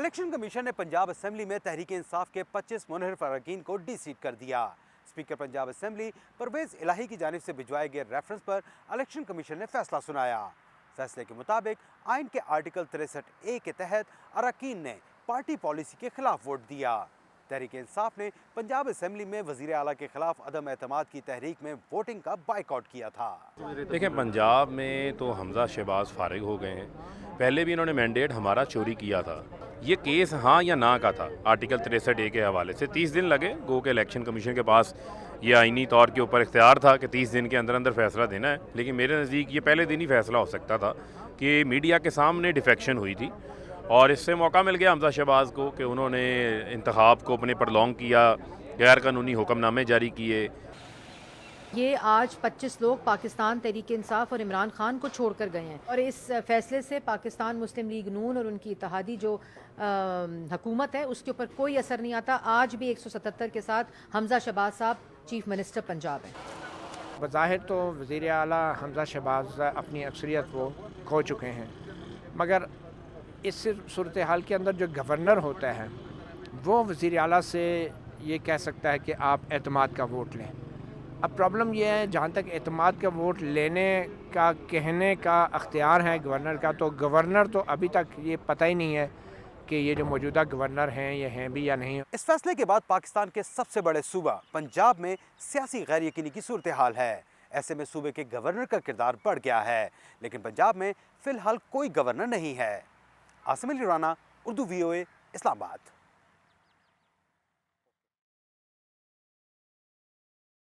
Election commission نے Punjab assembly میں تحریک انصاف کے 25 منحرف اراکین کو ڈی سیٹ کر دیا۔ اسپیکر پنجاب اسمبلی پرویز الہی کی جانب سے بھجوائے گئے ریفرنس پر الیکشن کمیشن نے فیصلہ سنایا۔ فیصلے کے مطابق آئین کے آرٹیکل 63A کے تحت اراکین نے پارٹی پالیسی کے خلاف ووٹ دیا۔ تحریک انصاف نے پنجاب اسمبلی میں وزیر اعلیٰ کے خلاف عدم اعتماد کی تحریک میں ووٹنگ کا بائیکاٹ کیا تھا۔ دیکھیں، پنجاب میں تو حمزہ شہباز فارغ ہو گئے ہیں۔ پہلے بھی انہوں نے مینڈیٹ ہمارا چوری کیا تھا۔ یہ کیس ہاں یا نہ کا تھا آرٹیکل 63A کے حوالے سے۔ 30 دن لگے، گو کہ الیکشن کمیشن کے پاس یہ آئینی طور کے اوپر اختیار تھا کہ 30 دن کے اندر اندر فیصلہ دینا ہے، لیکن میرے نزدیک یہ پہلے دن ہی فیصلہ ہو سکتا تھا کہ میڈیا کے سامنے ڈیفیکشن ہوئی تھی، اور اس سے موقع مل گیا حمزہ شہباز کو کہ انہوں نے انتخاب کو اپنے پرلونگ کیا، غیر قانونی حکم نامے جاری کیے۔ یہ آج 25 لوگ پاکستان تحریک انصاف اور عمران خان کو چھوڑ کر گئے ہیں، اور اس فیصلے سے پاکستان مسلم لیگ نون اور ان کی اتحادی جو حکومت ہے اس کے اوپر کوئی اثر نہیں آتا۔ آج بھی 177 کے ساتھ حمزہ شہباز صاحب چیف منسٹر پنجاب ہیں۔ بظاہر تو وزیر اعلیٰ حمزہ شہباز اپنی اکثریت وہ کھو چکے ہیں، مگر اس صورتحال کے اندر جو گورنر ہوتا ہے وہ وزیر اعلیٰ سے یہ کہہ سکتا ہے کہ آپ اعتماد کا ووٹ لیں۔ اب پرابلم یہ ہے، جہاں تک اعتماد کا ووٹ لینے کا کہنے کا اختیار ہے گورنر کا، تو گورنر تو ابھی تک یہ پتہ ہی نہیں ہے کہ یہ جو موجودہ گورنر ہیں یہ ہیں بھی یا نہیں۔ اس فیصلے کے بعد پاکستان کے سب سے بڑے صوبہ پنجاب میں سیاسی غیر یقینی کی صورتحال ہے۔ ایسے میں صوبے کے گورنر کا کردار بڑھ گیا ہے، لیکن پنجاب میں فی الحال کوئی گورنر نہیں ہے۔ عاصم علی رانا، اردو VOA، اسلام آباد۔